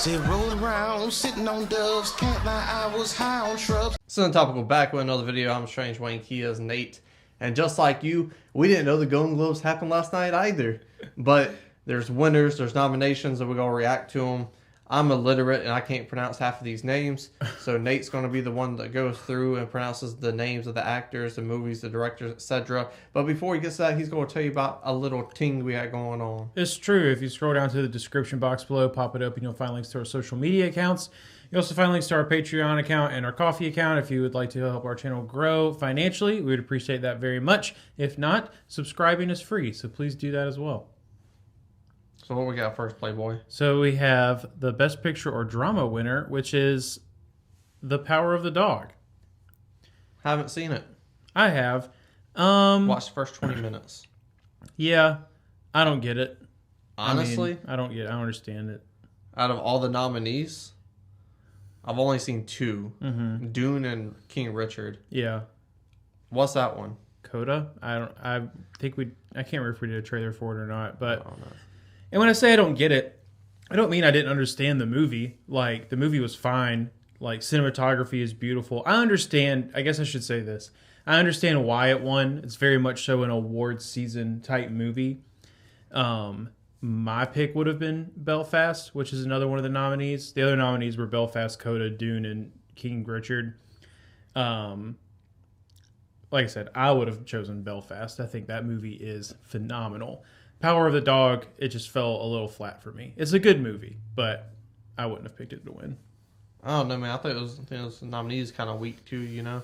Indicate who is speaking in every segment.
Speaker 1: Said roll around, sitting on doves, can't lie, I was high on shrubs.
Speaker 2: So topical back with another video. I'm Strange Wang, he is Nate. And just like you, we didn't know the Golden Globes happened last night either. But there's winners, there's nominations, and we're going to react to them. I'm illiterate and I can't pronounce half of these names. So Nate's going to be the one that goes through and pronounces the names of the actors, the movies, the directors, etc. But before he gets to that, he's going to tell you about a little ting we had going on.
Speaker 3: It's true. If you scroll down to the description box below, pop it up, and you'll find links to our social media accounts. You'll also find links to our Patreon account and our Coffee account if you would like to help our channel grow financially. We would appreciate that very much. If not, subscribing is free, so please do that as well.
Speaker 2: So what we got first, Playboy?
Speaker 3: So we have the Best Picture or Drama winner, which is The Power of the Dog.
Speaker 2: Haven't seen it.
Speaker 3: I have.
Speaker 2: Watched the first 20 minutes.
Speaker 3: Yeah, I don't get it.
Speaker 2: Honestly?
Speaker 3: I don't get it. I don't understand it.
Speaker 2: Out of all the nominees, I've only seen two.
Speaker 3: Mm-hmm.
Speaker 2: Dune and King Richard.
Speaker 3: Yeah.
Speaker 2: What's that one?
Speaker 3: Coda? I can't remember if we did a trailer for it or not, but...
Speaker 2: I don't know.
Speaker 3: And when I say I don't get it, I don't mean I didn't understand the movie. Like, the movie was fine. Like, cinematography is beautiful. I understand. I guess I should say this. I understand why it won. It's very much so an awards season type movie. My pick would have been Belfast, which is another one of the nominees. The other nominees were Belfast, Coda, Dune, and King Richard. Like I said, I would have chosen Belfast. I think that movie is phenomenal. Power of the Dog, it just fell a little flat for me. It's a good movie, but I wouldn't have picked it to win.
Speaker 2: I don't know, man. I think the nominees kind of weak too, you know.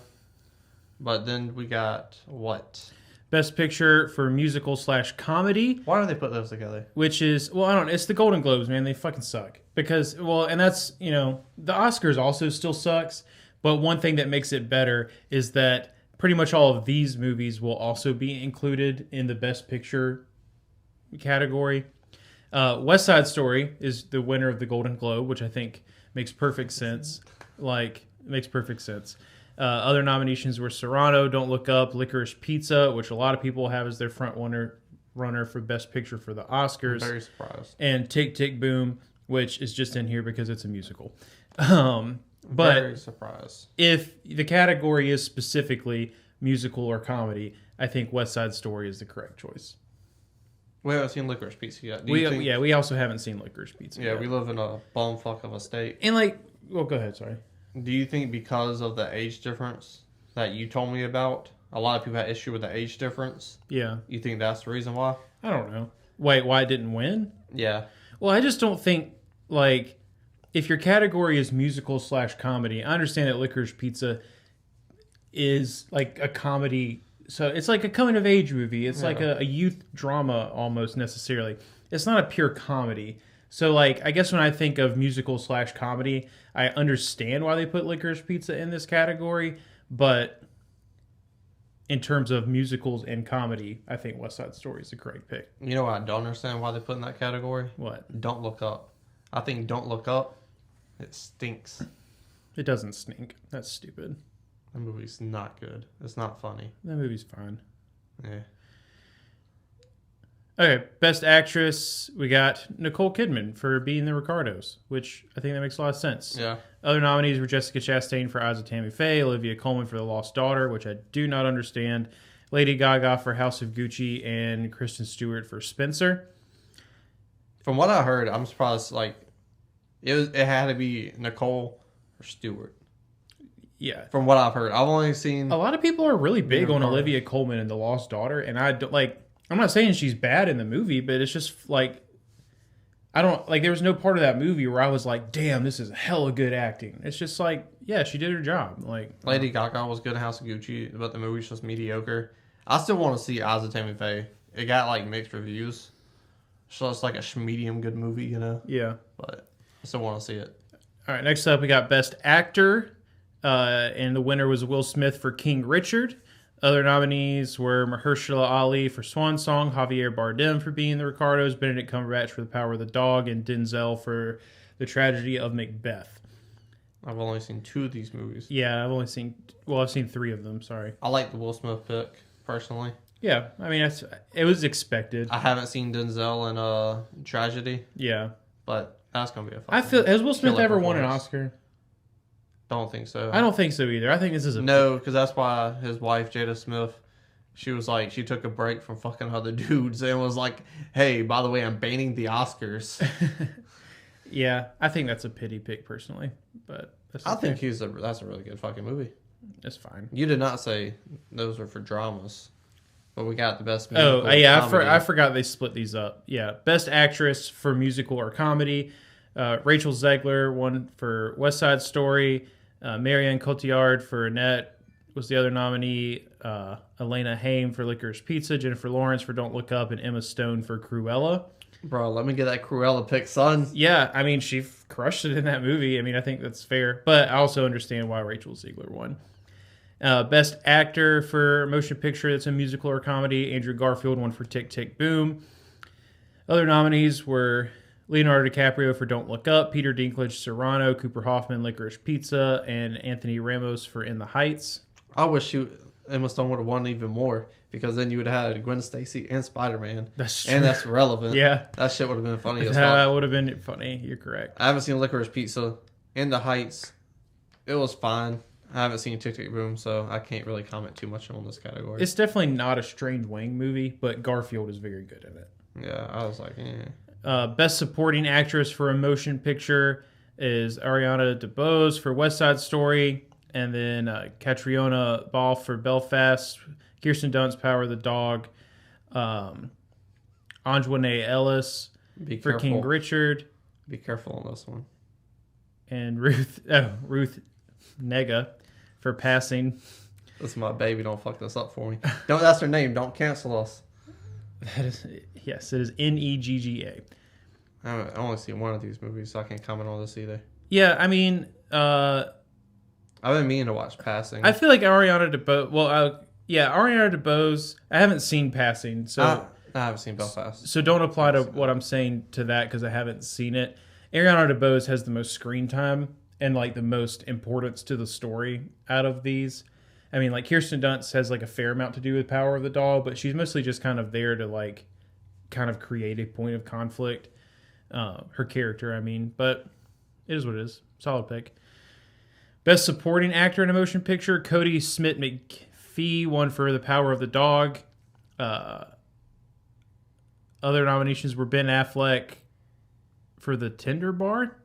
Speaker 2: But then we got what?
Speaker 3: Best Picture for musical / comedy.
Speaker 2: Why do they put those together?
Speaker 3: Which is, well, I don't know. It's the Golden Globes, man. They fucking suck. Because, well, and that's, you know, the Oscars also still sucks. But one thing that makes it better is that pretty much all of these movies will also be included in the Best Picture category. West Side Story is the winner of the Golden Globe, which I think makes perfect sense. Like, it makes perfect sense. Other nominations were Serrano, Don't Look Up, Licorice Pizza, which a lot of people have as their front runner for Best Picture for the Oscars.
Speaker 2: I'm very surprised.
Speaker 3: And Tick, Tick, Boom, which is just in here because it's a musical. But
Speaker 2: very surprised.
Speaker 3: If the category is specifically musical or comedy, I think West Side Story is the correct choice.
Speaker 2: We haven't seen Licorice Pizza yet.
Speaker 3: We also haven't seen Licorice Pizza
Speaker 2: Yeah,
Speaker 3: yet.
Speaker 2: we live in a bumfuck of a state.
Speaker 3: And like, well, go ahead, sorry.
Speaker 2: Do you think because of the age difference that you told me about, a lot of people had issue with the age difference?
Speaker 3: Yeah.
Speaker 2: You think that's the reason why?
Speaker 3: I don't know. Wait, why it didn't win?
Speaker 2: Yeah.
Speaker 3: Well, I just don't think, like, if your category is musical / comedy, I understand that Licorice Pizza is like a comedy. So it's like a coming of age movie. It's like a youth drama almost necessarily. It's not a pure comedy. So like, I guess when I think of musical / comedy, I understand why they put Licorice Pizza in this category. But in terms of musicals and comedy, I think West Side Story is the correct pick.
Speaker 2: You know what I don't understand why they put in that category?
Speaker 3: What?
Speaker 2: Don't Look Up. I think Don't Look Up, it stinks.
Speaker 3: It doesn't stink. That's stupid.
Speaker 2: That movie's not good. It's not funny.
Speaker 3: That movie's fine.
Speaker 2: Yeah.
Speaker 3: Okay, Best Actress, we got Nicole Kidman for being the Ricardos, which I think that makes a lot of sense.
Speaker 2: Yeah.
Speaker 3: Other nominees were Jessica Chastain for Eyes of Tammy Faye, Olivia Colman for The Lost Daughter, which I do not understand, Lady Gaga for House of Gucci, and Kristen Stewart for Spencer.
Speaker 2: From what I heard, I'm surprised, like, it had to be Nicole or Stewart.
Speaker 3: Yeah.
Speaker 2: From what I've heard. I've only seen...
Speaker 3: A lot of people are really big on Olivia Colman in The Lost Daughter, and I don't, like... I'm not saying she's bad in the movie, but it's just like, I don't like, there was no part of that movie where I was like, damn, this is hella good acting. It's just like, yeah, she did her job. Like,
Speaker 2: Lady Gaga was good in House of Gucci, but the movie's just mediocre. I still want to see Eyes of Tammy Faye. It got like mixed reviews. So it's like a medium good movie, you know?
Speaker 3: Yeah.
Speaker 2: But I still want to see it.
Speaker 3: All right, next up we got Best Actor, and the winner was Will Smith for King Richard. Other nominees were Mahershala Ali for Swan Song, Javier Bardem for Being the Ricardos, Benedict Cumberbatch for The Power of the Dog, and Denzel for The Tragedy of Macbeth.
Speaker 2: I've only seen 2 of these movies.
Speaker 3: Yeah, I've seen 3 of them, sorry.
Speaker 2: I like the Will Smith pick, personally.
Speaker 3: Yeah, I mean, it was expected.
Speaker 2: I haven't seen Denzel in Tragedy.
Speaker 3: Yeah.
Speaker 2: But That's gonna be a.
Speaker 3: I feel has Will Smith
Speaker 2: killer
Speaker 3: ever won an
Speaker 2: performance.
Speaker 3: Oscar?
Speaker 2: Don't think so.
Speaker 3: I don't think so either. I think this is a
Speaker 2: No, because that's why his wife Jada Smith, she was like, she took a break from fucking other dudes and was like, "Hey, by the way, I'm banning the Oscars."
Speaker 3: Yeah, I think that's a pity pick personally, but that's
Speaker 2: I
Speaker 3: okay.
Speaker 2: think that's a really good fucking movie.
Speaker 3: It's fine.
Speaker 2: You did not say those were for dramas, but we got the best.
Speaker 3: Oh,
Speaker 2: musical
Speaker 3: yeah,
Speaker 2: comedy.
Speaker 3: I forgot they split these up. Yeah, best actress for musical or comedy. Rachel Zegler won for West Side Story. Marianne Cotillard for Annette was the other nominee. Elena Haim for Licorice Pizza. Jennifer Lawrence for Don't Look Up. And Emma Stone for Cruella.
Speaker 2: Bro, let me get that Cruella pick, son.
Speaker 3: Yeah, I mean, she crushed it in that movie. I mean, I think that's fair. But I also understand why Rachel Zegler won. Best actor for motion picture that's a musical or comedy. Andrew Garfield won for Tick, Tick, Boom. Other nominees were Leonardo DiCaprio for Don't Look Up, Peter Dinklage, Serrano, Cooper Hoffman, Licorice Pizza, and Anthony Ramos for In the Heights.
Speaker 2: I wish Emma Stone would have won even more, because then you would have had Gwen Stacy and Spider-Man.
Speaker 3: That's true.
Speaker 2: And that's relevant.
Speaker 3: Yeah.
Speaker 2: That shit would have been funny as
Speaker 3: That
Speaker 2: fuck.
Speaker 3: would have been funny. You're correct.
Speaker 2: I haven't seen Licorice Pizza. In the Heights, it was fine. I haven't seen Tick, Tick, Boom, so I can't really comment too much on this category.
Speaker 3: It's definitely not a strange Wang movie, but Garfield is very good in it.
Speaker 2: Yeah, I was like, eh.
Speaker 3: Best supporting actress for a motion picture is Ariana DeBose for West Side Story, and then Catriona Balfe for Belfast, Kirsten Dunst, Power of the Dog, Anjouane Ellis
Speaker 2: Be
Speaker 3: for
Speaker 2: careful.
Speaker 3: King Richard,
Speaker 2: Be careful on this one.
Speaker 3: and Ruth Nega for Passing.
Speaker 2: This is my baby. Don't fuck this up for me. That's her name. Don't cancel us.
Speaker 3: That is, yes, it is Negga.
Speaker 2: I only seen one of these movies, so I can't comment on this either.
Speaker 3: Yeah, I mean,
Speaker 2: I've been meaning to watch Passing.
Speaker 3: I feel like Ariana DeBose. Well, Ariana DeBose. I haven't seen Passing, so
Speaker 2: I haven't seen Belfast.
Speaker 3: so don't apply to what I'm saying to that because I haven't seen it. Ariana DeBose has the most screen time and like the most importance to the story out of these. I mean, like Kirsten Dunst has like a fair amount to do with Power of the Dog, but she's mostly just kind of there to like kind of create a point of conflict. Her character, I mean, but it is what it is. Solid pick. Best supporting actor in a motion picture, Cody Smith McPhee won for The Power of the Dog. Other nominations were Ben Affleck for The Tender Bar.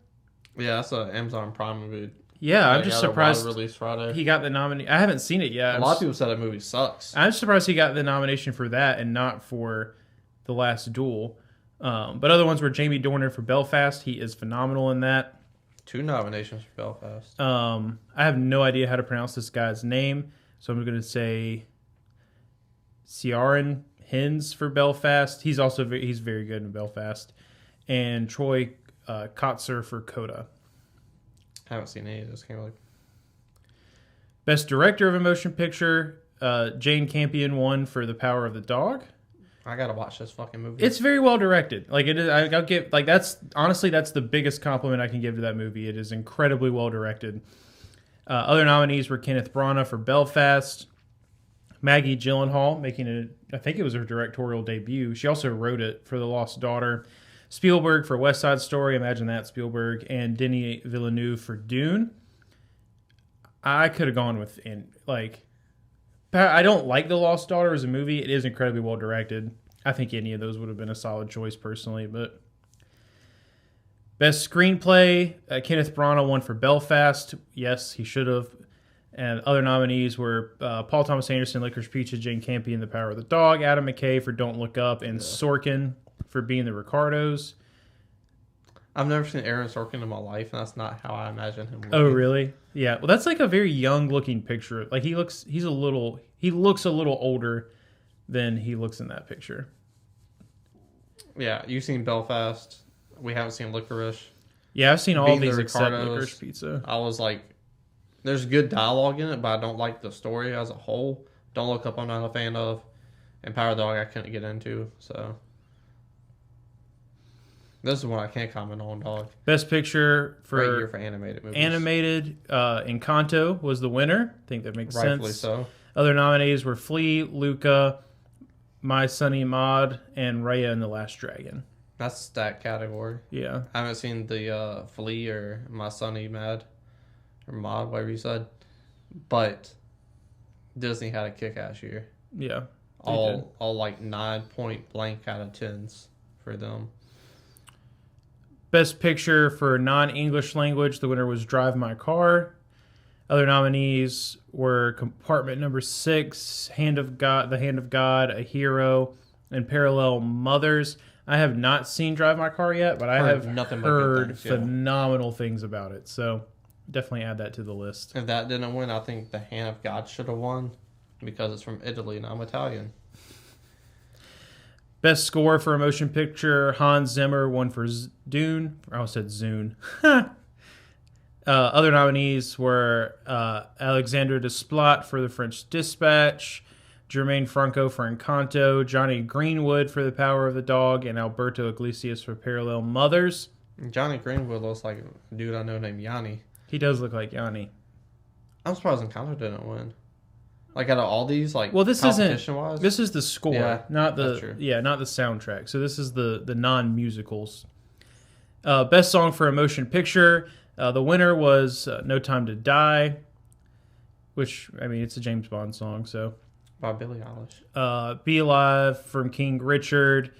Speaker 2: Yeah, that's an Amazon Prime movie.
Speaker 3: Yeah, I'm
Speaker 2: Like,
Speaker 3: just
Speaker 2: got a
Speaker 3: surprised
Speaker 2: wide release Friday.
Speaker 3: he got the nomination. I haven't seen it yet.
Speaker 2: A lot of people said that movie sucks.
Speaker 3: I'm surprised he got the nomination for that and not for The Last Duel. But other ones were Jamie Dornan for Belfast. He is phenomenal in that.
Speaker 2: 2 nominations for Belfast.
Speaker 3: I have no idea how to pronounce this guy's name, so I'm going to say Ciaran Hinds for Belfast. He's very good in Belfast. And Troy Kotzer for Coda.
Speaker 2: I haven't seen any of this. Can't really...
Speaker 3: Best director of a motion picture, Jane Campion won for The Power of the Dog.
Speaker 2: I gotta watch this fucking movie.
Speaker 3: It's very well directed. Like it is, I'll give like that's the biggest compliment I can give to that movie. It is incredibly well directed. Other nominees were Kenneth Branagh for Belfast, Maggie Gyllenhaal I think it was her directorial debut. She also wrote it for The Lost Daughter. Spielberg for West Side Story. Imagine that, Spielberg, and Denis Villeneuve for Dune. I could have gone with I don't like The Lost Daughter as a movie. It is incredibly well directed. I think any of those would have been a solid choice personally. But best screenplay, Kenneth Branagh won for Belfast. Yes, he should have. And other nominees were Paul Thomas Anderson, Licorice Pizza, Jane Campion, The Power of the Dog, Adam McKay for Don't Look Up, and Sorkin for Being the Ricardos.
Speaker 2: I've never seen Aaron Sorkin in my life, and that's not how I imagine him.
Speaker 3: Oh, really? Yeah. Well, that's like a very young looking picture. Like he looks a little older than he looks in that picture.
Speaker 2: Yeah, you've seen Belfast. We haven't seen Licorice.
Speaker 3: Yeah, I've seen all
Speaker 2: Being the
Speaker 3: these except
Speaker 2: Ricardos.
Speaker 3: Licorice Pizza.
Speaker 2: I was like, there's good dialogue in it, but I don't like the story as a whole. Don't Look Up, I'm not a fan of. And Power of the Dog, I couldn't get into. So this is one I can't comment on, dog.
Speaker 3: Best picture
Speaker 2: Great year
Speaker 3: for
Speaker 2: for animated movies.
Speaker 3: animated, Encanto was the winner. I think that makes
Speaker 2: Rightfully
Speaker 3: sense.
Speaker 2: so.
Speaker 3: Other nominees were Flea, Luca, My Sunny Maud, and Raya and the Last Dragon.
Speaker 2: That's that category.
Speaker 3: Yeah.
Speaker 2: I haven't seen the Flea or My Sonny Mad or Mod, whatever you said, but Disney had a kick-ass year.
Speaker 3: Yeah.
Speaker 2: All like 9 point blank out of 10s for them.
Speaker 3: Best Picture for non-English language, the winner was Drive My Car. Other nominees were Compartment Number 6, Hand of God, The Hand of God, A Hero, and Parallel Mothers. I have not seen Drive My Car yet, but I have
Speaker 2: nothing but good
Speaker 3: heard
Speaker 2: things, yeah.
Speaker 3: phenomenal things about it. So definitely add that to the list.
Speaker 2: If that didn't win, I think The Hand of God should have won because it's from Italy and I'm Italian.
Speaker 3: Best score for a motion picture, Hans Zimmer won for Dune. I almost said Zune. Other nominees were Alexandre Desplat for The French Dispatch, Jermaine Franco for Encanto, Johnny Greenwood for The Power of the Dog, and Alberto Iglesias for Parallel Mothers.
Speaker 2: Johnny Greenwood looks like a dude I know named Yanni.
Speaker 3: He does look like Yanni.
Speaker 2: I'm surprised Encanto didn't win. Like out of all these, like
Speaker 3: Well, this
Speaker 2: competition
Speaker 3: isn't.
Speaker 2: wise,
Speaker 3: This is the score,
Speaker 2: Yeah,
Speaker 3: not
Speaker 2: that's
Speaker 3: the
Speaker 2: true.
Speaker 3: not the soundtrack. So this is the non-musicals. Best song for a motion picture. The winner was "No Time to Die," which I mean it's a James Bond song. So
Speaker 2: by Billie Eilish.
Speaker 3: "Be Alive" from King Richard.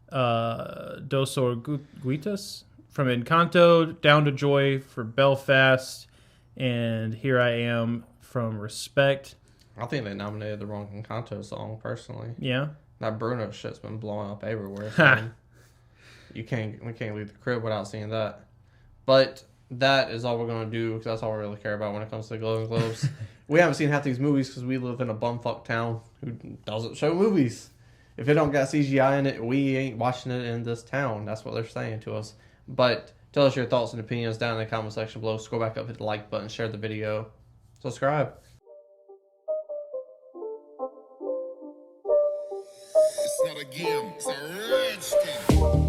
Speaker 3: "Dos Orguitas" from Encanto. "Down to Joy" for Belfast, and "Here I Am" from Respect.
Speaker 2: I think they nominated the wrong Encanto song personally.
Speaker 3: Yeah.
Speaker 2: That Bruno shit's been blowing up everywhere.
Speaker 3: Ha.
Speaker 2: So we can't leave the crib without seeing that. But that is all we're gonna do because that's all we really care about when it comes to the Golden Globes. We haven't seen half these movies because we live in a bumfuck town who doesn't show movies. If it don't got CGI in it, we ain't watching it in this town. That's what they're saying to us. But tell us your thoughts and opinions down in the comment section below. Scroll back up, hit the like button, share the video, subscribe.
Speaker 1: It's not a game, it's a rich thing.